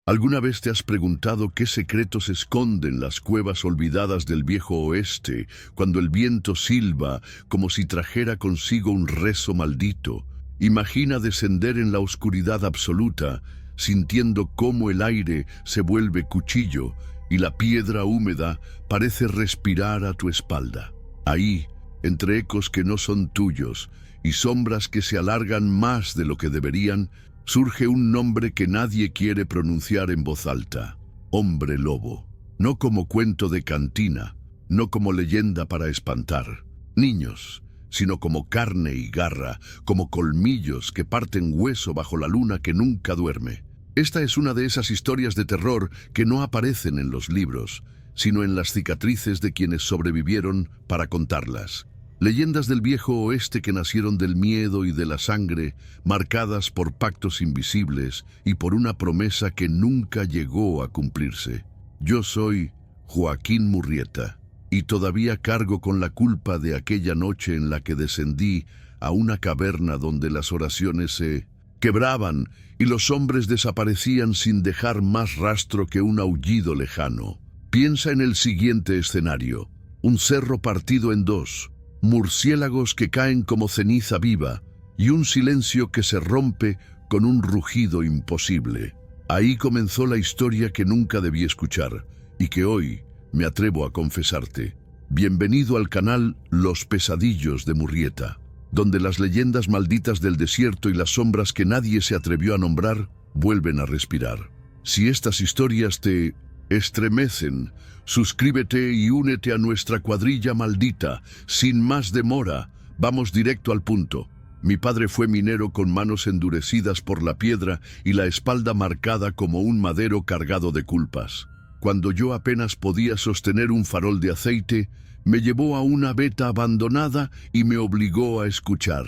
¿Alguna vez te has preguntado qué secretos esconden las cuevas olvidadas del viejo oeste cuando el viento silba como si trajera consigo un rezo maldito? Imagina descender en la oscuridad absoluta, sintiendo cómo el aire se vuelve cuchillo y la piedra húmeda parece respirar a tu espalda. Ahí, entre ecos que no son tuyos y sombras que se alargan más de lo que deberían, surge un nombre que nadie quiere pronunciar en voz alta: Hombre Lobo. No como cuento de cantina, no como leyenda para espantar niños, sino como carne y garra, como colmillos que parten hueso bajo la luna que nunca duerme. Esta es una de esas historias de terror que no aparecen en los libros, sino en las cicatrices de quienes sobrevivieron para contarlas. Leyendas del viejo oeste que nacieron del miedo y de la sangre, marcadas por pactos invisibles y por una promesa que nunca llegó a cumplirse. Yo soy Joaquín Murrieta, y todavía cargo con la culpa de aquella noche en la que descendí a una caverna donde las oraciones se quebraban y los hombres desaparecían sin dejar más rastro que un aullido lejano. Piensa en el siguiente escenario: un cerro partido en dos, murciélagos que caen como ceniza viva y un silencio que se rompe con un rugido imposible. Ahí comenzó la historia que nunca debí escuchar y que hoy me atrevo a confesarte. Bienvenido al canal Los Pesadillos de Murrieta, donde las leyendas malditas del desierto y las sombras que nadie se atrevió a nombrar vuelven a respirar. Si estas historias te estremecen, suscríbete y únete a nuestra cuadrilla maldita. Sin más demora, vamos directo al punto. Mi padre fue minero con manos endurecidas por la piedra y la espalda marcada como un madero cargado de culpas. Cuando yo apenas podía sostener un farol de aceite, me llevó a una veta abandonada y me obligó a escuchar.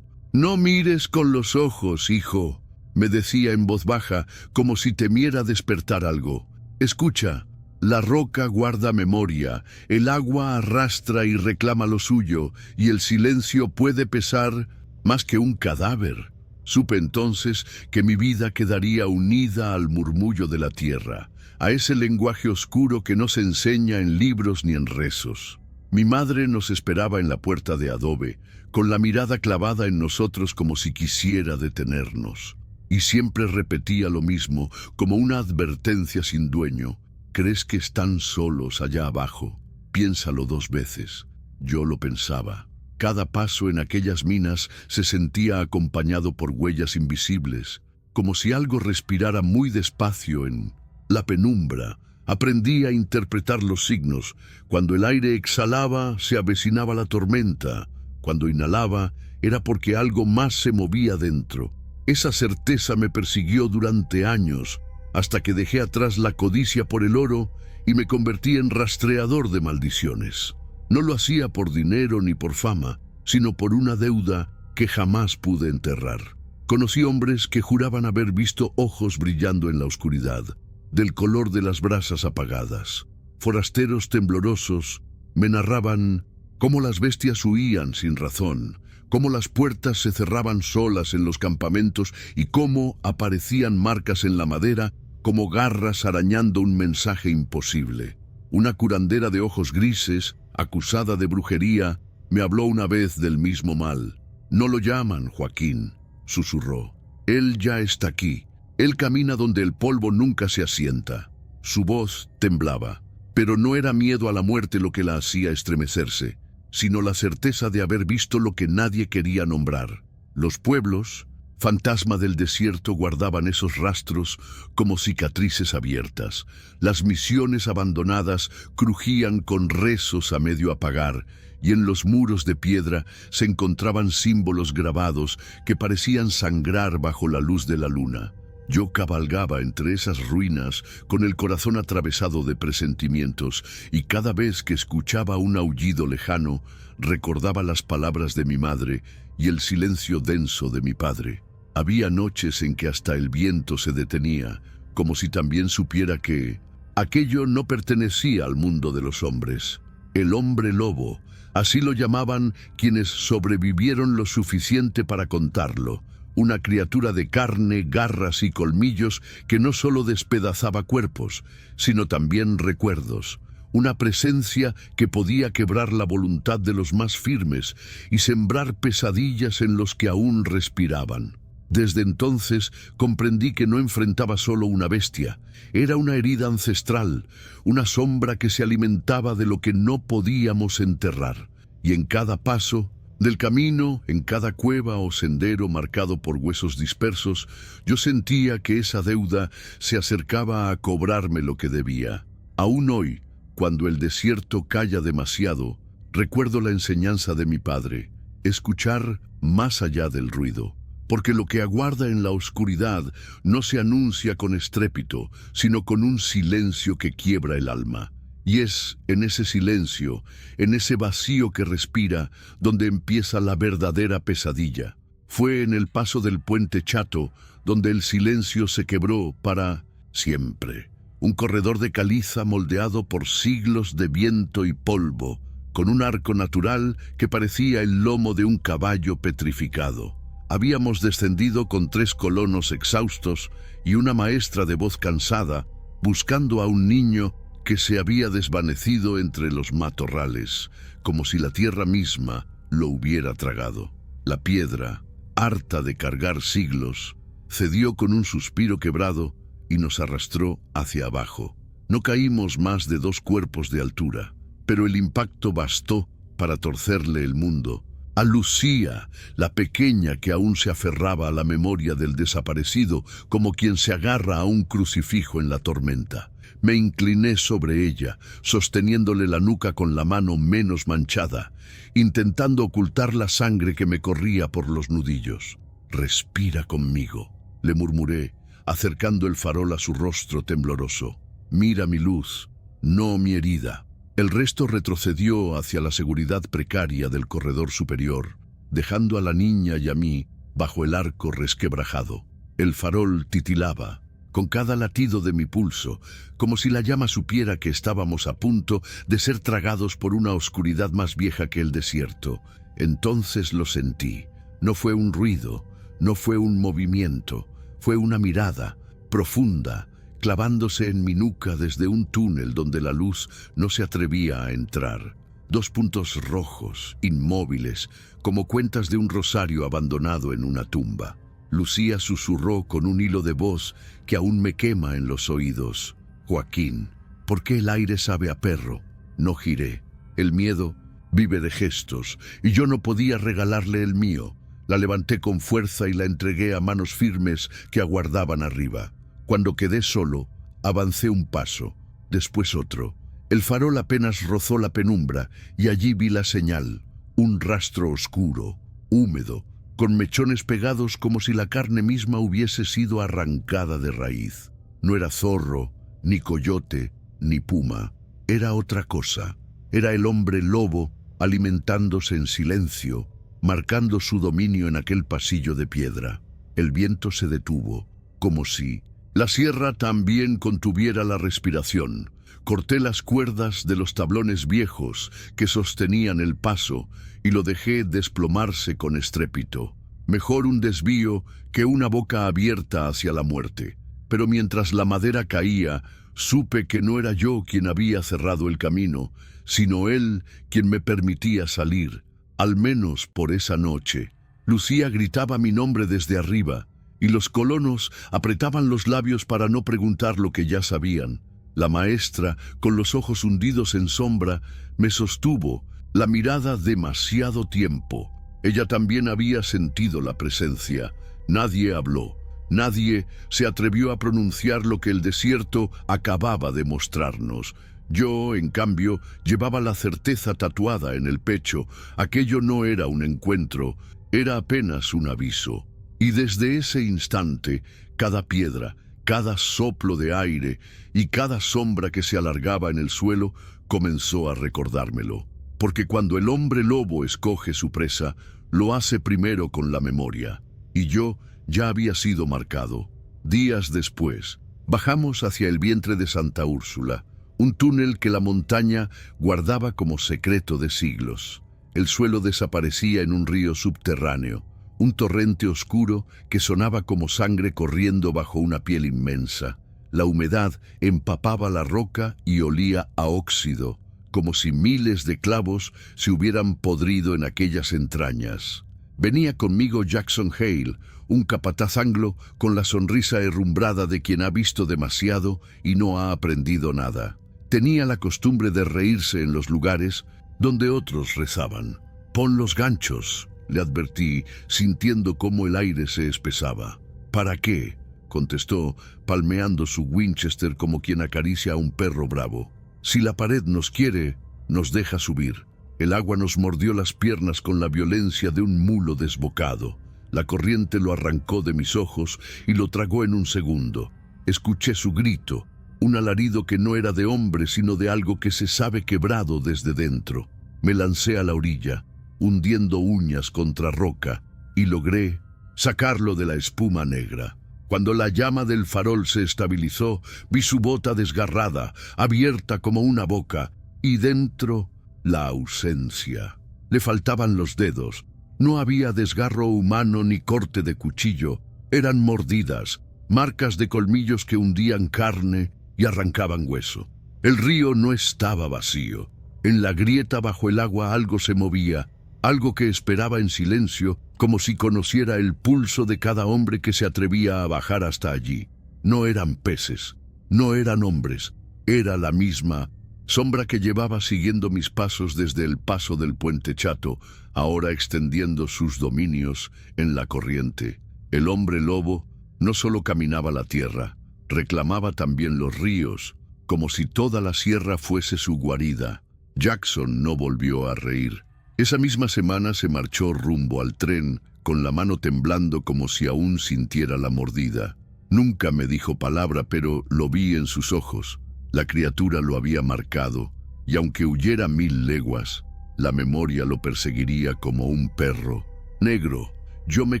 «No mires con los ojos, hijo», me decía en voz baja, como si temiera despertar algo. «Escucha, la roca guarda memoria, el agua arrastra y reclama lo suyo, y el silencio puede pesar más que un cadáver». Supe entonces que mi vida quedaría unida al murmullo de la tierra, a ese lenguaje oscuro que no se enseña en libros ni en rezos. Mi madre nos esperaba en la puerta de adobe, con la mirada clavada en nosotros como si quisiera detenernos. Y siempre repetía lo mismo, como una advertencia sin dueño: «¿Crees que están solos allá abajo? Piénsalo 2 veces». Yo lo pensaba. Cada paso en aquellas minas se sentía acompañado por huellas invisibles, como si algo respirara muy despacio en la penumbra. Aprendí a interpretar los signos. Cuando el aire exhalaba, se avecinaba la tormenta. Cuando inhalaba, era porque algo más se movía dentro. Esa certeza me persiguió durante años, hasta que dejé atrás la codicia por el oro y me convertí en rastreador de maldiciones. No lo hacía por dinero ni por fama, sino por una deuda que jamás pude enterrar. Conocí hombres que juraban haber visto ojos brillando en la oscuridad, del color de las brasas apagadas. Forasteros temblorosos me narraban cómo las bestias huían sin razón, cómo las puertas se cerraban solas en los campamentos y cómo aparecían marcas en la madera como garras arañando un mensaje imposible. Una curandera de ojos grises, acusada de brujería, me habló una vez del mismo mal. «No lo llaman Joaquín», susurró. «Él ya está aquí. Él camina donde el polvo nunca se asienta». Su voz temblaba, pero no era miedo a la muerte lo que la hacía estremecerse, sino la certeza de haber visto lo que nadie quería nombrar. Los pueblos, fantasma del desierto, guardaban esos rastros como cicatrices abiertas. Las misiones abandonadas crujían con rezos a medio apagar, y en los muros de piedra se encontraban símbolos grabados que parecían sangrar bajo la luz de la luna. Yo cabalgaba entre esas ruinas con el corazón atravesado de presentimientos, y cada vez que escuchaba un aullido lejano, recordaba las palabras de mi madre y el silencio denso de mi padre. Había noches en que hasta el viento se detenía, como si también supiera que aquello no pertenecía al mundo de los hombres. El hombre lobo, así lo llamaban quienes sobrevivieron lo suficiente para contarlo, una criatura de carne, garras y colmillos que no solo despedazaba cuerpos, sino también recuerdos, una presencia que podía quebrar la voluntad de los más firmes y sembrar pesadillas en los que aún respiraban. Desde entonces comprendí que no enfrentaba solo una bestia, era una herida ancestral, una sombra que se alimentaba de lo que no podíamos enterrar. Y en cada paso del camino, en cada cueva o sendero marcado por huesos dispersos, yo sentía que esa deuda se acercaba a cobrarme lo que debía. Aún hoy, cuando el desierto calla demasiado, recuerdo la enseñanza de mi padre, escuchar más allá del ruido. Porque lo que aguarda en la oscuridad no se anuncia con estrépito, sino con un silencio que quiebra el alma. Y es en ese silencio, en ese vacío que respira, donde empieza la verdadera pesadilla. Fue en el paso del puente Chato donde el silencio se quebró para siempre. Un corredor de caliza moldeado por siglos de viento y polvo, con un arco natural que parecía el lomo de un caballo petrificado. Habíamos descendido con 3 colonos exhaustos y una maestra de voz cansada, buscando a un niño que se había desvanecido entre los matorrales, como si la tierra misma lo hubiera tragado. La piedra, harta de cargar siglos, cedió con un suspiro quebrado y nos arrastró hacia abajo. No caímos más de 2 cuerpos de altura, pero el impacto bastó para torcerle el mundo. A Lucía, la pequeña que aún se aferraba a la memoria del desaparecido, como quien se agarra a un crucifijo en la tormenta. Me incliné sobre ella, sosteniéndole la nuca con la mano menos manchada, intentando ocultar la sangre que me corría por los nudillos. «Respira conmigo», le murmuré, acercando el farol a su rostro tembloroso. «Mira mi luz, no mi herida». El resto retrocedió hacia la seguridad precaria del corredor superior, dejando a la niña y a mí bajo el arco resquebrajado. El farol titilaba, con cada latido de mi pulso, como si la llama supiera que estábamos a punto de ser tragados por una oscuridad más vieja que el desierto. Entonces lo sentí. No fue un ruido, no fue un movimiento, fue una mirada profunda, clavándose en mi nuca desde un túnel donde la luz no se atrevía a entrar. 2 puntos rojos, inmóviles, como cuentas de un rosario abandonado en una tumba. Lucía susurró con un hilo de voz que aún me quema en los oídos. «Joaquín, ¿por qué el aire sabe a perro?» No giré. El miedo vive de gestos, y yo no podía regalarle el mío. La levanté con fuerza y la entregué a manos firmes que aguardaban arriba. Cuando quedé solo, avancé un paso, después otro. El farol apenas rozó la penumbra y allí vi la señal, un rastro oscuro, húmedo, con mechones pegados como si la carne misma hubiese sido arrancada de raíz. No era zorro, ni coyote, ni puma. Era otra cosa. Era el hombre lobo alimentándose en silencio, marcando su dominio en aquel pasillo de piedra. El viento se detuvo, como si la sierra también contuviera la respiración. Corté las cuerdas de los tablones viejos que sostenían el paso y lo dejé desplomarse con estrépito. Mejor un desvío que una boca abierta hacia la muerte. Pero mientras la madera caía, supe que no era yo quien había cerrado el camino, sino él quien me permitía salir, al menos por esa noche. Lucía gritaba mi nombre desde arriba, y los colonos apretaban los labios para no preguntar lo que ya sabían. La maestra, con los ojos hundidos en sombra, me sostuvo, la mirada demasiado tiempo. Ella también había sentido la presencia. Nadie habló. Nadie se atrevió a pronunciar lo que el desierto acababa de mostrarnos. Yo, en cambio, llevaba la certeza tatuada en el pecho. Aquello no era un encuentro, era apenas un aviso. Y desde ese instante, cada piedra, cada soplo de aire y cada sombra que se alargaba en el suelo comenzó a recordármelo. Porque cuando el hombre lobo escoge su presa, lo hace primero con la memoria. Y yo ya había sido marcado. Días después, bajamos hacia el vientre de Santa Úrsula, un túnel que la montaña guardaba como secreto de siglos. El suelo desaparecía en un río subterráneo, un torrente oscuro que sonaba como sangre corriendo bajo una piel inmensa. La humedad empapaba la roca y olía a óxido, como si miles de clavos se hubieran podrido en aquellas entrañas. Venía conmigo Jackson Hale, un capataz anglo con la sonrisa herrumbrada de quien ha visto demasiado y no ha aprendido nada. Tenía la costumbre de reírse en los lugares donde otros rezaban. «Pon los ganchos», le advertí, sintiendo cómo el aire se espesaba. «¿Para qué?», contestó, palmeando su Winchester como quien acaricia a un perro bravo. «Si la pared nos quiere, nos deja subir». El agua nos mordió las piernas con la violencia de un mulo desbocado. La corriente lo arrancó de mis ojos y lo tragó en un segundo. Escuché su grito, un alarido que no era de hombre sino de algo que se sabe quebrado desde dentro. Me lancé a la orilla, hundiendo uñas contra roca, y logré sacarlo de la espuma negra. Cuando la llama del farol se estabilizó, vi su bota desgarrada, abierta como una boca, y dentro la ausencia. Le faltaban los dedos. No había desgarro humano ni corte de cuchillo. Eran mordidas, marcas de colmillos que hundían carne y arrancaban hueso. El río no estaba vacío. En la grieta bajo el agua algo se movía, algo que esperaba en silencio, como si conociera el pulso de cada hombre que se atrevía a bajar hasta allí. No eran peces, no eran hombres, era la misma sombra que llevaba siguiendo mis pasos desde el paso del puente Chato, ahora extendiendo sus dominios en la corriente. El hombre lobo no solo caminaba la tierra, reclamaba también los ríos, como si toda la sierra fuese su guarida. Jackson no volvió a reír. Esa misma semana se marchó rumbo al tren, con la mano temblando como si aún sintiera la mordida. Nunca me dijo palabra, pero lo vi en sus ojos. La criatura lo había marcado, y aunque huyera 1000 leguas, la memoria lo perseguiría como un perro. Negro, yo me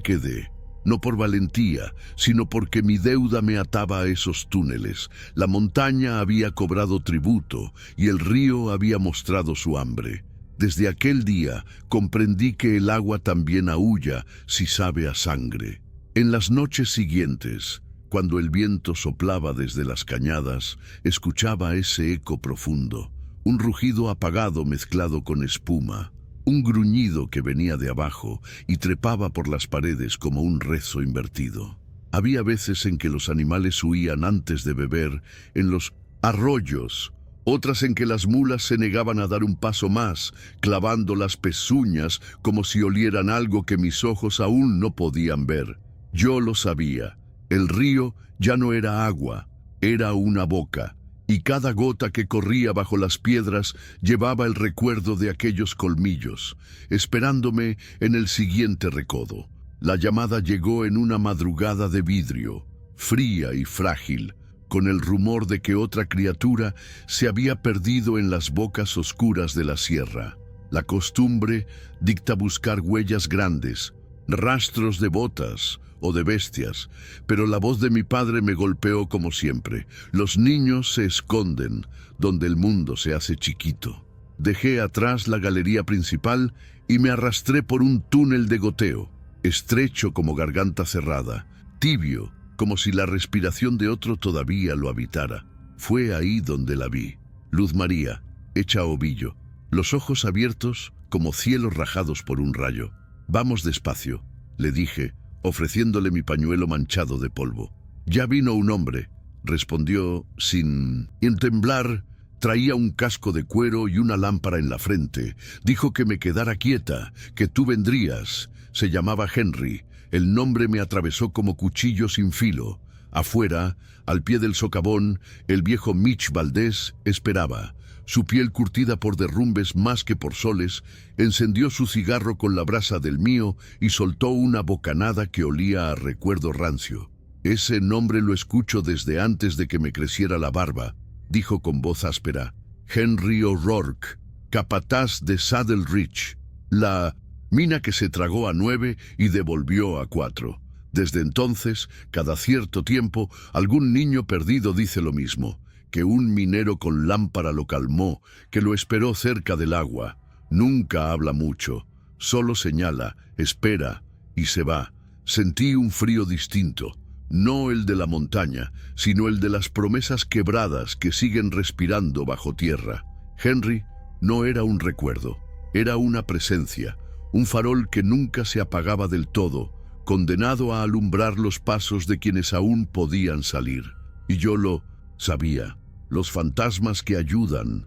quedé, no por valentía, sino porque mi deuda me ataba a esos túneles. La montaña había cobrado tributo, y el río había mostrado su hambre. Desde aquel día comprendí que el agua también aúlla si sabe a sangre. En las noches siguientes, cuando el viento soplaba desde las cañadas, escuchaba ese eco profundo, un rugido apagado mezclado con espuma, un gruñido que venía de abajo y trepaba por las paredes como un rezo invertido. Había veces en que los animales huían antes de beber en los arroyos, otras en que las mulas se negaban a dar un paso más, clavando las pezuñas como si olieran algo que mis ojos aún no podían ver. Yo lo sabía. El río ya no era agua, era una boca, y cada gota que corría bajo las piedras llevaba el recuerdo de aquellos colmillos, esperándome en el siguiente recodo. La llamada llegó en una madrugada de vidrio, fría y frágil, con el rumor de que otra criatura se había perdido en las bocas oscuras de la sierra. La costumbre dicta buscar huellas grandes, rastros de botas o de bestias, pero la voz de mi padre me golpeó como siempre. Los niños se esconden donde el mundo se hace chiquito. Dejé atrás la galería principal y me arrastré por un túnel de goteo, estrecho como garganta cerrada, tibio, como si la respiración de otro todavía lo habitara. Fue ahí donde la vi, Luz María, hecha ovillo, los ojos abiertos como cielos rajados por un rayo. «Vamos despacio», le dije, ofreciéndole mi pañuelo manchado de polvo. «Ya vino un hombre», respondió sin temblar. Traía un casco de cuero y una lámpara en la frente. Dijo que me quedara quieta, que tú vendrías. Se llamaba Henry. El nombre me atravesó como cuchillo sin filo. Afuera, al pie del socavón, el viejo Mitch Valdés esperaba. Su piel curtida por derrumbes más que por soles, encendió su cigarro con la brasa del mío y soltó una bocanada que olía a recuerdo rancio. «Ese nombre lo escucho desde antes de que me creciera la barba», dijo con voz áspera. «Henry O'Rourke, capataz de Saddle Ridge, la mina que se tragó a 9 y devolvió a 4. Desde entonces, cada cierto tiempo, algún niño perdido dice lo mismo, que un minero con lámpara lo calmó, que lo esperó cerca del agua. Nunca habla mucho, solo señala, espera y se va. Sentí un frío distinto, no el de la montaña, sino el de las promesas quebradas que siguen respirando bajo tierra. Henry no era un recuerdo, era una presencia, un farol que nunca se apagaba del todo, condenado a alumbrar los pasos de quienes aún podían salir. Y yo lo sabía. Los fantasmas que ayudan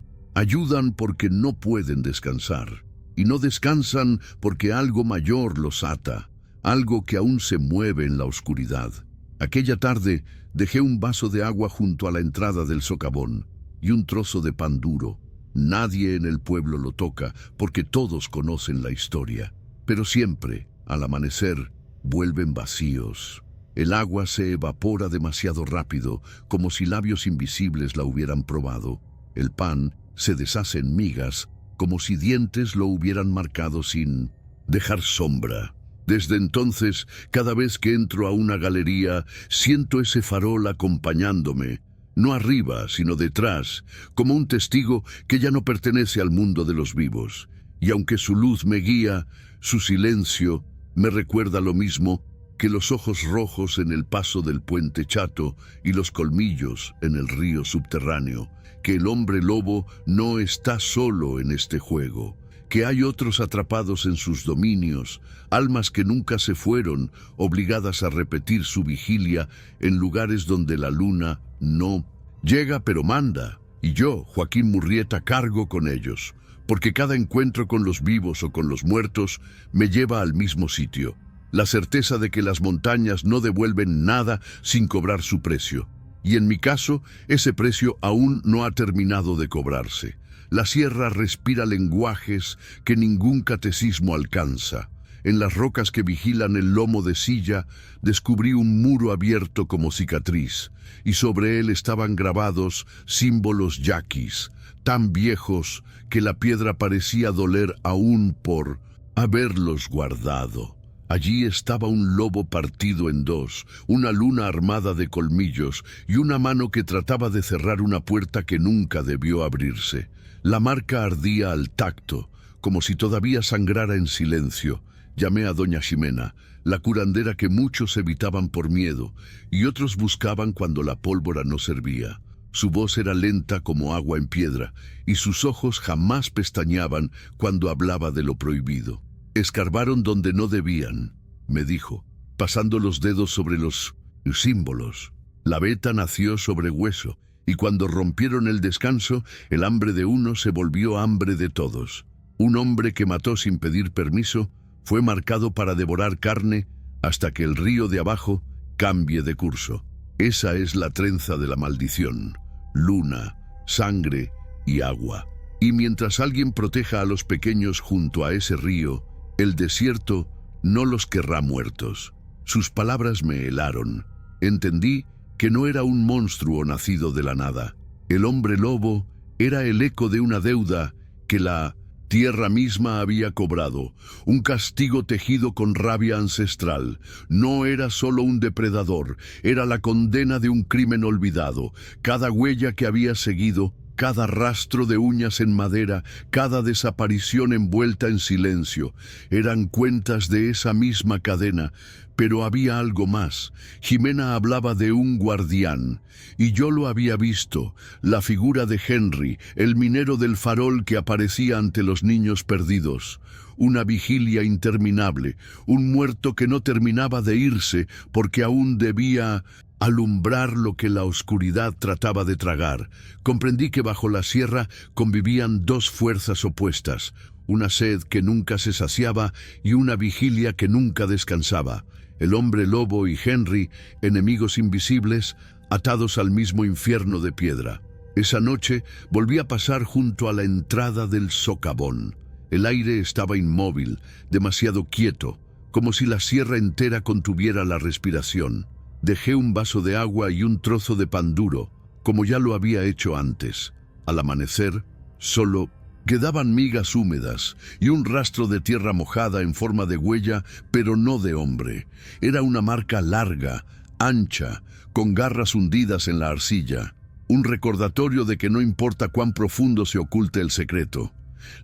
porque no pueden descansar. Y no descansan porque algo mayor los ata, algo que aún se mueve en la oscuridad. Aquella tarde dejé un vaso de agua junto a la entrada del socavón y un trozo de pan duro. Nadie en el pueblo lo toca porque todos conocen la historia. Pero siempre, al amanecer, vuelven vacíos. El agua se evapora demasiado rápido, como si labios invisibles la hubieran probado. El pan se deshace en migas, como si dientes lo hubieran marcado sin dejar sombra. Desde entonces, cada vez que entro a una galería, siento ese farol acompañándome, no arriba, sino detrás, como un testigo que ya no pertenece al mundo de los vivos. Y aunque su luz me guía, su silencio me recuerda lo mismo que los ojos rojos en el paso del puente Chato y los colmillos en el río subterráneo, que el hombre lobo no está solo en este juego, que hay otros atrapados en sus dominios, almas que nunca se fueron, obligadas a repetir su vigilia en lugares donde la luna no llega pero manda. Y yo, Joaquín Murrieta, cargo con ellos, porque cada encuentro con los vivos o con los muertos me lleva al mismo sitio. La certeza de que las montañas no devuelven nada sin cobrar su precio. Y en mi caso, ese precio aún no ha terminado de cobrarse. La sierra respira lenguajes que ningún catecismo alcanza. En las rocas que vigilan el lomo de Silla, descubrí un muro abierto como cicatriz, y sobre él estaban grabados símbolos yaquis, tan viejos que la piedra parecía doler aún por haberlos guardado. Allí estaba un lobo partido en dos, una luna armada de colmillos y una mano que trataba de cerrar una puerta que nunca debió abrirse. La marca ardía al tacto, como si todavía sangrara en silencio. Llamé a doña Ximena, la curandera que muchos evitaban por miedo y otros buscaban cuando la pólvora no servía. Su voz era lenta como agua en piedra y sus ojos jamás pestañeaban cuando hablaba de lo prohibido. Escarbaron donde no debían, me dijo, pasando los dedos sobre los símbolos. La veta nació sobre hueso, y cuando rompieron el descanso, el hambre de uno se volvió hambre de todos. Un hombre que mató sin pedir permiso fue marcado para devorar carne hasta que el río de abajo cambie de curso. Esa es la trenza de la maldición: luna, sangre y agua. Y mientras alguien proteja a los pequeños junto a ese río, el desierto no los querrá muertos. Sus palabras me helaron. Entendí que no era un monstruo nacido de la nada. El hombre lobo era el eco de una deuda que la tierra misma había cobrado, un castigo tejido con rabia ancestral. No era solo un depredador, era la condena de un crimen olvidado. Cada huella que había seguido, cada rastro de uñas en madera, cada desaparición envuelta en silencio, eran cuentas de esa misma cadena. Pero había algo más. Ximena hablaba de un guardián, y yo lo había visto, la figura de Henry, el minero del farol que aparecía ante los niños perdidos. Una vigilia interminable, un muerto que no terminaba de irse porque aún debía alumbrar lo que la oscuridad trataba de tragar. Comprendí que bajo la sierra convivían dos fuerzas opuestas, una sed que nunca se saciaba y una vigilia que nunca descansaba. El hombre lobo y Henry, enemigos invisibles, atados al mismo infierno de piedra. Esa noche volví a pasar junto a la entrada del socavón. El aire estaba inmóvil, demasiado quieto, como si la sierra entera contuviera la respiración. Dejé un vaso de agua y un trozo de pan duro, como ya lo había hecho antes. Al amanecer, solo quedaban migas húmedas y un rastro de tierra mojada en forma de huella, pero no de hombre. Era una marca larga, ancha, con garras hundidas en la arcilla. Un recordatorio de que no importa cuán profundo se oculte el secreto,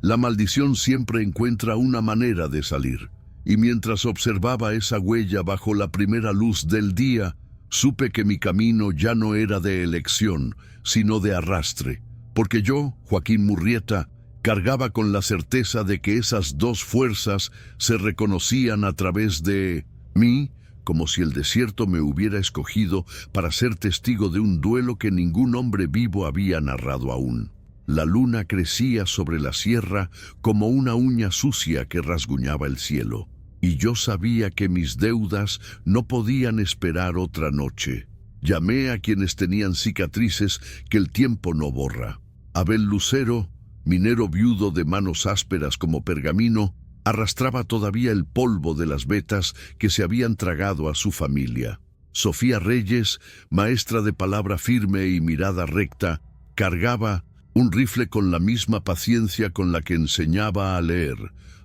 la maldición siempre encuentra una manera de salir. y mientras observaba esa huella bajo la primera luz del día, supe que mi camino ya no era de elección, sino de arrastre, porque yo, Joaquín Murrieta, cargaba con la certeza de que esas dos fuerzas se reconocían a través de mí, como si el desierto me hubiera escogido para ser testigo de un duelo que ningún hombre vivo había narrado aún. La luna crecía sobre la sierra como una uña sucia que rasguñaba el cielo, y yo sabía que mis deudas no podían esperar otra noche. Llamé a quienes tenían cicatrices que el tiempo no borra. Abel Lucero, minero viudo de manos ásperas como pergamino, arrastraba todavía el polvo de las vetas que se habían tragado a su familia. Sofía Reyes, maestra de palabra firme y mirada recta, cargaba un rifle con la misma paciencia con la que enseñaba a leer,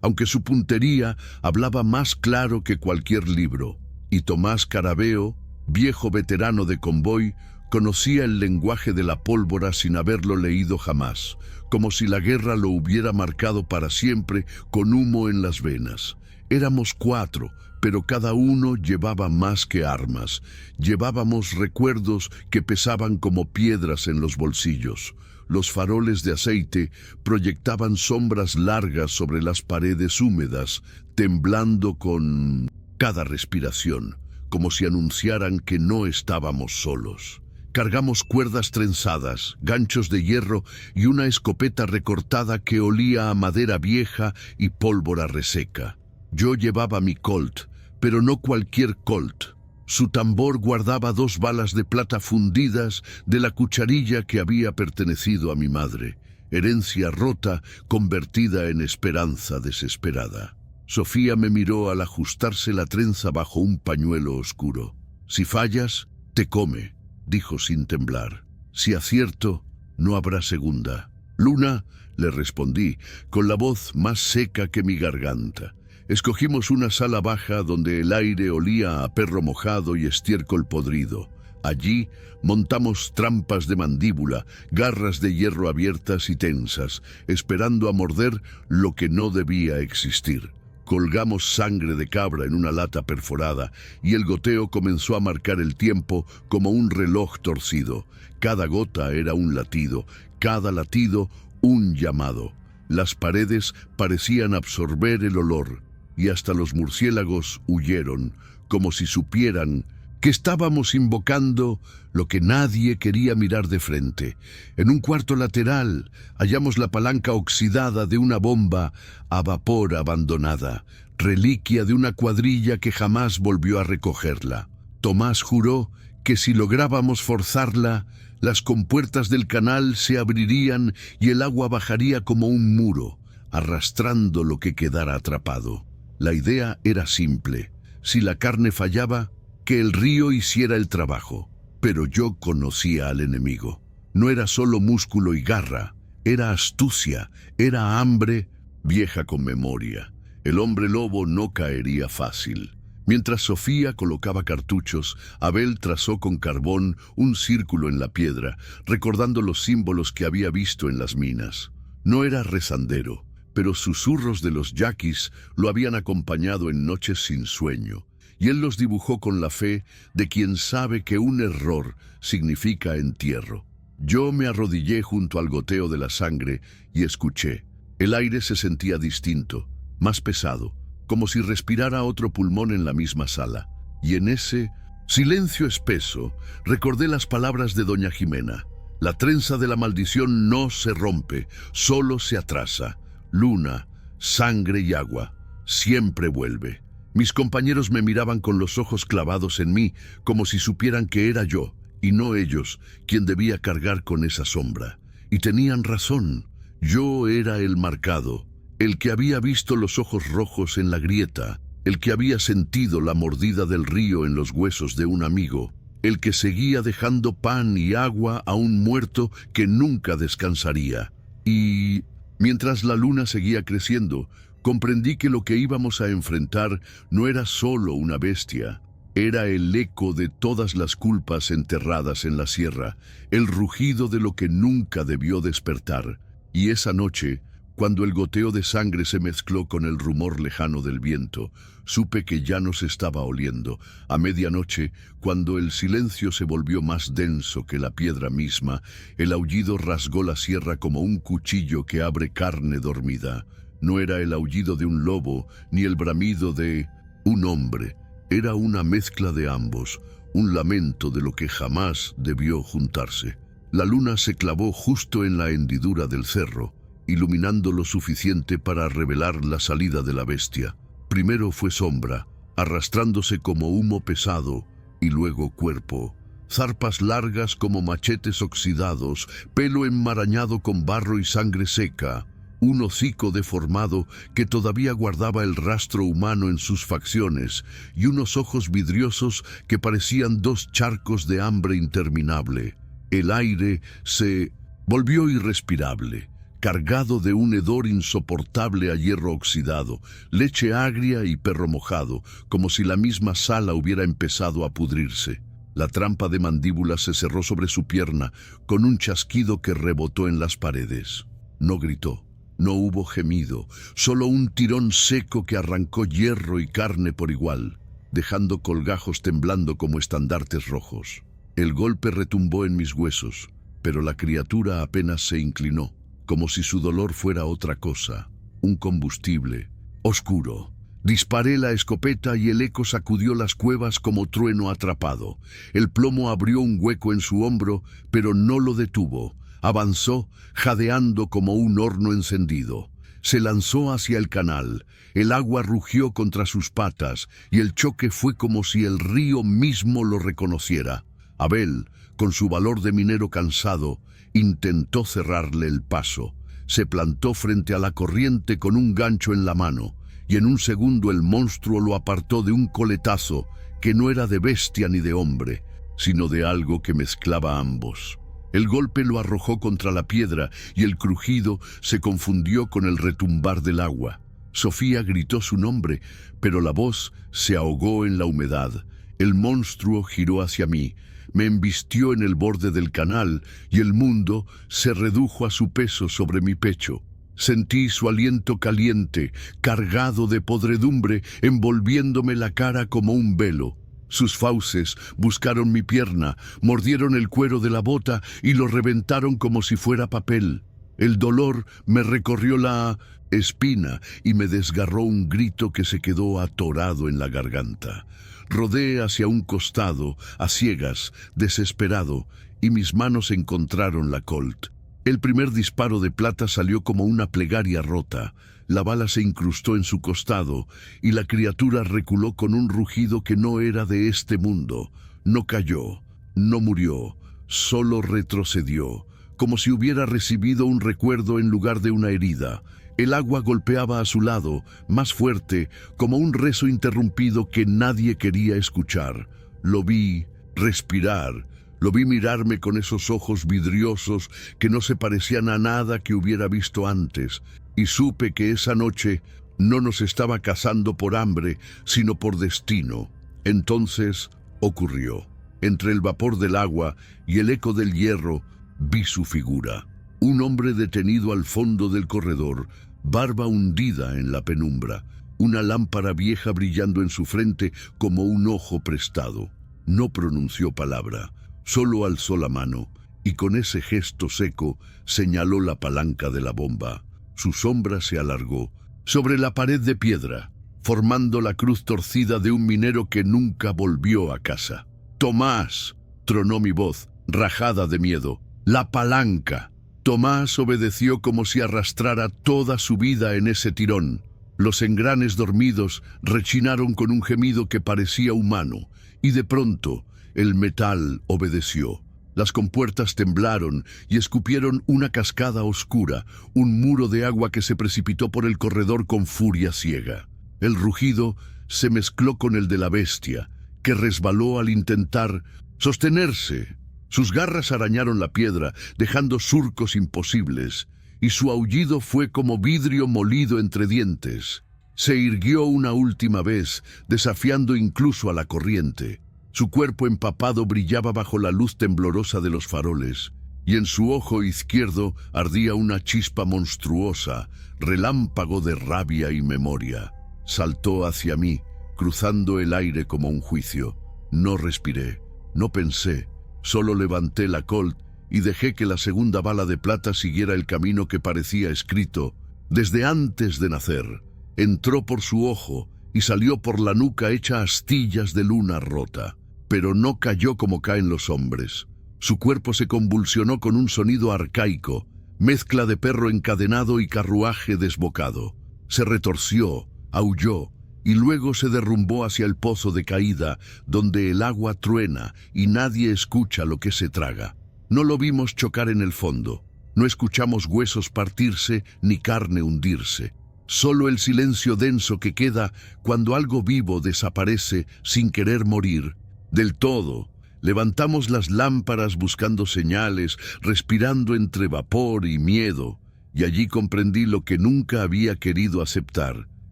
aunque su puntería hablaba más claro que cualquier libro. Y Tomás Carabeo, viejo veterano de convoy, conocía el lenguaje de la pólvora sin haberlo leído jamás, como si la guerra lo hubiera marcado para siempre con humo en las venas. Éramos 4, pero cada uno llevaba más que armas. Llevábamos recuerdos que pesaban como piedras en los bolsillos. Los faroles de aceite proyectaban sombras largas sobre las paredes húmedas, temblando con cada respiración, como si anunciaran que no estábamos solos. Cargamos cuerdas trenzadas, ganchos de hierro y una escopeta recortada que olía a madera vieja y pólvora reseca. Yo llevaba mi Colt, pero no cualquier Colt. Su tambor guardaba 2 balas de plata fundidas de la cucharilla que había pertenecido a mi madre, herencia rota convertida en esperanza desesperada. Sofía me miró al ajustarse la trenza bajo un pañuelo oscuro. «Si fallas, te come», dijo sin temblar. «Si acierto, no habrá segunda». «Luna», le respondí, con la voz más seca que mi garganta. Escogimos una sala baja donde el aire olía a perro mojado y estiércol podrido. Allí montamos trampas de mandíbula, garras de hierro abiertas y tensas, esperando a morder lo que no debía existir. Colgamos sangre de cabra en una lata perforada y el goteo comenzó a marcar el tiempo como un reloj torcido. Cada gota era un latido, cada latido un llamado. Las paredes parecían absorber el olor y hasta los murciélagos huyeron, como si supieran que estábamos invocando lo que nadie quería mirar de frente. En un cuarto lateral hallamos la palanca oxidada de una bomba a vapor abandonada, reliquia de una cuadrilla que jamás volvió a recogerla. Tomás juró que si lográbamos forzarla, las compuertas del canal se abrirían y el agua bajaría como un muro, arrastrando lo que quedara atrapado. La idea era simple. Si la carne fallaba, que el río hiciera el trabajo. Pero yo conocía al enemigo. No era solo músculo y garra, era astucia, era hambre vieja con memoria. El hombre lobo no caería fácil. Mientras Sofía colocaba cartuchos, Abel trazó con carbón un círculo en la piedra, recordando los símbolos que había visto en las minas. No era rezandero, pero susurros de los yaquis lo habían acompañado en noches sin sueño, y él los dibujó con la fe de quien sabe que un error significa entierro. Yo me arrodillé junto al goteo de la sangre y escuché. El aire se sentía distinto, más pesado, como si respirara otro pulmón en la misma sala. Y en ese silencio espeso recordé las palabras de doña Jimena. La trenza de la maldición no se rompe, solo se atrasa. Luna, sangre y agua, siempre vuelve. Mis compañeros me miraban con los ojos clavados en mí, como si supieran que era yo, y no ellos, quien debía cargar con esa sombra. Y tenían razón. Yo era el marcado, el que había visto los ojos rojos en la grieta, el que había sentido la mordida del río en los huesos de un amigo, el que seguía dejando pan y agua a un muerto que nunca descansaría. Y mientras la luna seguía creciendo, comprendí que lo que íbamos a enfrentar no era solo una bestia, era el eco de todas las culpas enterradas en la sierra, el rugido de lo que nunca debió despertar. Y esa noche, Cuando el goteo de sangre se mezcló con el rumor lejano del viento, supe que ya nos estaba oliendo. A medianoche, cuando el silencio se volvió más denso que la piedra misma, el aullido rasgó la sierra como un cuchillo que abre carne dormida. No era el aullido de un lobo, ni el bramido de un hombre. Era una mezcla de ambos, un lamento de lo que jamás debió juntarse. La luna se clavó justo en la hendidura del cerro, iluminando lo suficiente para revelar la salida de la bestia. Primero fue sombra, arrastrándose como humo pesado, y luego cuerpo. Zarpas largas como machetes oxidados, pelo enmarañado con barro y sangre seca, un hocico deformado que todavía guardaba el rastro humano en sus facciones, y unos ojos vidriosos que parecían dos charcos de hambre interminable. El aire se volvió irrespirable, cargado de un hedor insoportable a hierro oxidado, leche agria y perro mojado, como si la misma sala hubiera empezado a pudrirse. La trampa de mandíbula se cerró sobre su pierna con un chasquido que rebotó en las paredes. No gritó, no hubo gemido, solo un tirón seco que arrancó hierro y carne por igual, dejando colgajos temblando como estandartes rojos. El golpe retumbó en mis huesos, pero la criatura apenas se inclinó, como si su dolor fuera otra cosa, un combustible, oscuro. Disparé la escopeta y el eco sacudió las cuevas como trueno atrapado. El plomo abrió un hueco en su hombro, pero no lo detuvo. Avanzó, jadeando como un horno encendido. Se lanzó hacia el canal. El agua rugió contra sus patas, y el choque fue como si el río mismo lo reconociera. Abel, con su valor de minero cansado, intentó cerrarle el paso. Se plantó frente a la corriente con un gancho en la mano, y en un segundo el monstruo lo apartó de un coletazo que no era de bestia ni de hombre, sino de algo que mezclaba ambos. El golpe lo arrojó contra la piedra y el crujido se confundió con el retumbar del agua. Sofía gritó su nombre, pero la voz se ahogó en la humedad. El monstruo giró hacia mí, me embistió en el borde del canal y el mundo se redujo a su peso sobre mi pecho. Sentí su aliento caliente, cargado de podredumbre, envolviéndome la cara como un velo. Sus fauces buscaron mi pierna, mordieron el cuero de la bota y lo reventaron como si fuera papel. El dolor me recorrió la espina y me desgarró un grito que se quedó atorado en la garganta. Rodé hacia un costado, a ciegas, desesperado, y mis manos encontraron la Colt. El primer disparo de plata salió como una plegaria rota. La bala se incrustó en su costado y la criatura reculó con un rugido que no era de este mundo. No cayó, no murió, solo retrocedió, como si hubiera recibido un recuerdo en lugar de una herida. El agua golpeaba a su lado, más fuerte, como un rezo interrumpido que nadie quería escuchar. Lo vi respirar. Lo vi mirarme con esos ojos vidriosos que no se parecían a nada que hubiera visto antes, y supe que esa noche no nos estaba cazando por hambre, sino por destino. Entonces ocurrió. Entre el vapor del agua y el eco del hierro, vi su figura. Un hombre detenido al fondo del corredor, barba hundida en la penumbra, una lámpara vieja brillando en su frente como un ojo prestado. No pronunció palabra. Solo alzó la mano y con ese gesto seco señaló la palanca de la bomba. Su sombra se alargó sobre la pared de piedra, formando la cruz torcida de un minero que nunca volvió a casa. «Tomás», tronó mi voz, rajada de miedo. «La palanca». Tomás obedeció como si arrastrara toda su vida en ese tirón. Los engranes dormidos rechinaron con un gemido que parecía humano, y de pronto el metal obedeció. Las compuertas temblaron y escupieron una cascada oscura, un muro de agua que se precipitó por el corredor con furia ciega. El rugido se mezcló con el de la bestia, que resbaló al intentar sostenerse. Sus garras arañaron la piedra, dejando surcos imposibles, y su aullido fue como vidrio molido entre dientes. Se irguió una última vez, desafiando incluso a la corriente. Su cuerpo empapado brillaba bajo la luz temblorosa de los faroles, y en su ojo izquierdo ardía una chispa monstruosa, relámpago de rabia y memoria. Saltó hacia mí, cruzando el aire como un juicio. No respiré, no pensé, solo levanté la Colt y dejé que la segunda bala de plata siguiera el camino que parecía escrito desde antes de nacer. Entró por su ojo y salió por la nuca hecha astillas de luna rota, pero no cayó como caen los hombres. Su cuerpo se convulsionó con un sonido arcaico, mezcla de perro encadenado y carruaje desbocado. Se retorció, aulló, y luego se derrumbó hacia el pozo de caída, donde el agua truena y nadie escucha lo que se traga. No lo vimos chocar en el fondo, no escuchamos huesos partirse ni carne hundirse. Solo el silencio denso que queda cuando algo vivo desaparece sin querer morir. Del todo, levantamos las lámparas buscando señales, respirando entre vapor y miedo, y allí comprendí lo que nunca había querido aceptar.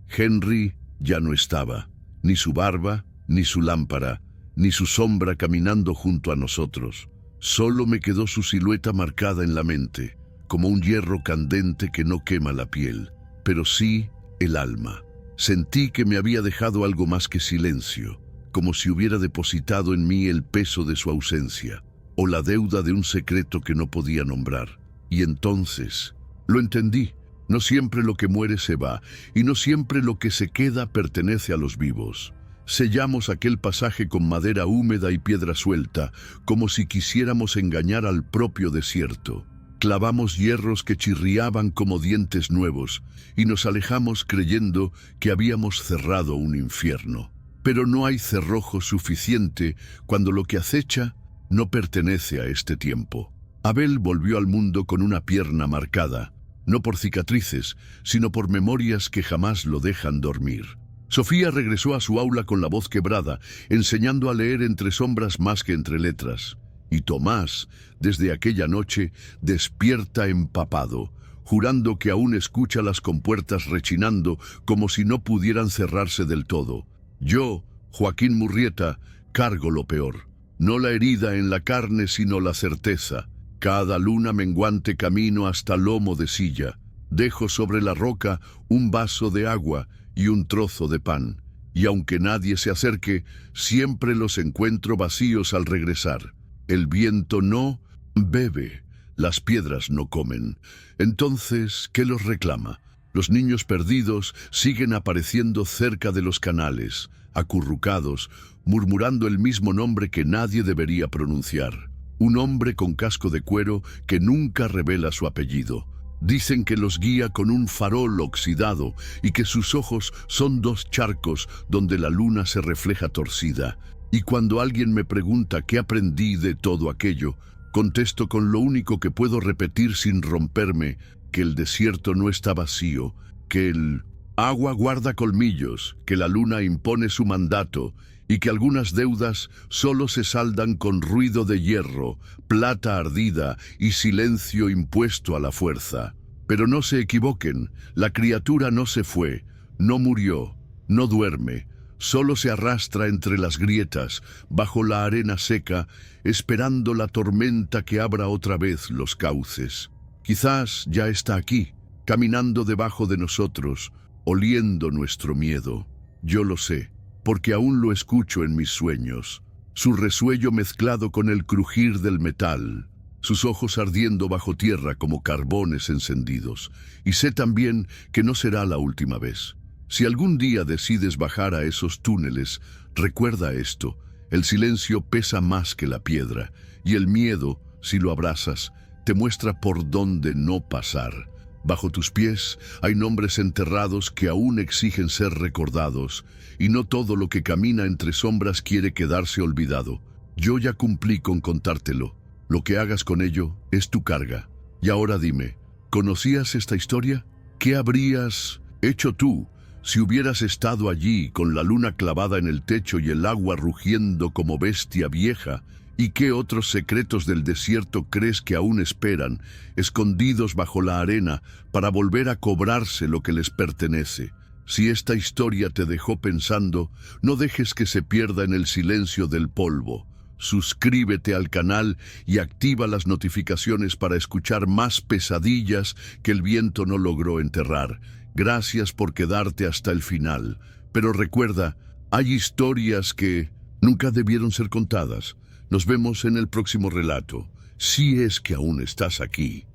Henry ya no estaba, ni su barba, ni su lámpara, ni su sombra caminando junto a nosotros. Solo me quedó su silueta marcada en la mente, como un hierro candente que no quema la piel, pero sí el alma. Sentí que me había dejado algo más que silencio, como si hubiera depositado en mí el peso de su ausencia, o la deuda de un secreto que no podía nombrar. Y entonces lo entendí. No siempre lo que muere se va, y no siempre lo que se queda pertenece a los vivos. Sellamos aquel pasaje con madera húmeda y piedra suelta, como si quisiéramos engañar al propio desierto. Clavamos hierros que chirriaban como dientes nuevos, y nos alejamos creyendo que habíamos cerrado un infierno. Pero no hay cerrojo suficiente cuando lo que acecha no pertenece a este tiempo. Abel volvió al mundo con una pierna marcada, no por cicatrices, sino por memorias que jamás lo dejan dormir. Sofía regresó a su aula con la voz quebrada, enseñando a leer entre sombras más que entre letras. Y Tomás, desde aquella noche, despierta empapado, jurando que aún escucha las compuertas rechinando como si no pudieran cerrarse del todo. Yo, Joaquín Murrieta, cargo lo peor. No la herida en la carne, sino la certeza. Cada luna menguante camino hasta lomo de silla. Dejo sobre la roca un vaso de agua y un trozo de pan. Y aunque nadie se acerque, siempre los encuentro vacíos al regresar. El viento no bebe, las piedras no comen. Entonces, ¿qué los reclama? Los niños perdidos siguen apareciendo cerca de los canales, acurrucados, murmurando el mismo nombre que nadie debería pronunciar. Un hombre con casco de cuero que nunca revela su apellido. Dicen que los guía con un farol oxidado y que sus ojos son dos charcos donde la luna se refleja torcida. Y cuando alguien me pregunta qué aprendí de todo aquello, contesto con lo único que puedo repetir sin romperme, que el desierto no está vacío, que el agua guarda colmillos, que la luna impone su mandato y que algunas deudas solo se saldan con ruido de hierro, plata ardida y silencio impuesto a la fuerza. Pero no se equivoquen, la criatura no se fue, no murió, no duerme, solo se arrastra entre las grietas, bajo la arena seca, esperando la tormenta que abra otra vez los cauces. Quizás ya está aquí, caminando debajo de nosotros, oliendo nuestro miedo. Yo lo sé, porque aún lo escucho en mis sueños, su resuello mezclado con el crujir del metal, sus ojos ardiendo bajo tierra como carbones encendidos. Y sé también que no será la última vez. Si algún día decides bajar a esos túneles, recuerda esto: el silencio pesa más que la piedra, y el miedo, si lo abrazas, te muestra por dónde no pasar. Bajo tus pies hay nombres enterrados que aún exigen ser recordados, y no todo lo que camina entre sombras quiere quedarse olvidado. Yo ya cumplí con contártelo. Lo que hagas con ello es tu carga. Y ahora dime, ¿conocías esta historia? ¿Qué habrías hecho tú si hubieras estado allí con la luna clavada en el techo y el agua rugiendo como bestia vieja? ¿Y qué otros secretos del desierto crees que aún esperan, escondidos bajo la arena, para volver a cobrarse lo que les pertenece? Si esta historia te dejó pensando, no dejes que se pierda en el silencio del polvo. suscríbete al canal y activa las notificaciones para escuchar más pesadillas que el viento no logró enterrar. Gracias por quedarte hasta el final. Pero recuerda, hay historias que nunca debieron ser contadas. Nos vemos en el próximo relato, si es que aún estás aquí.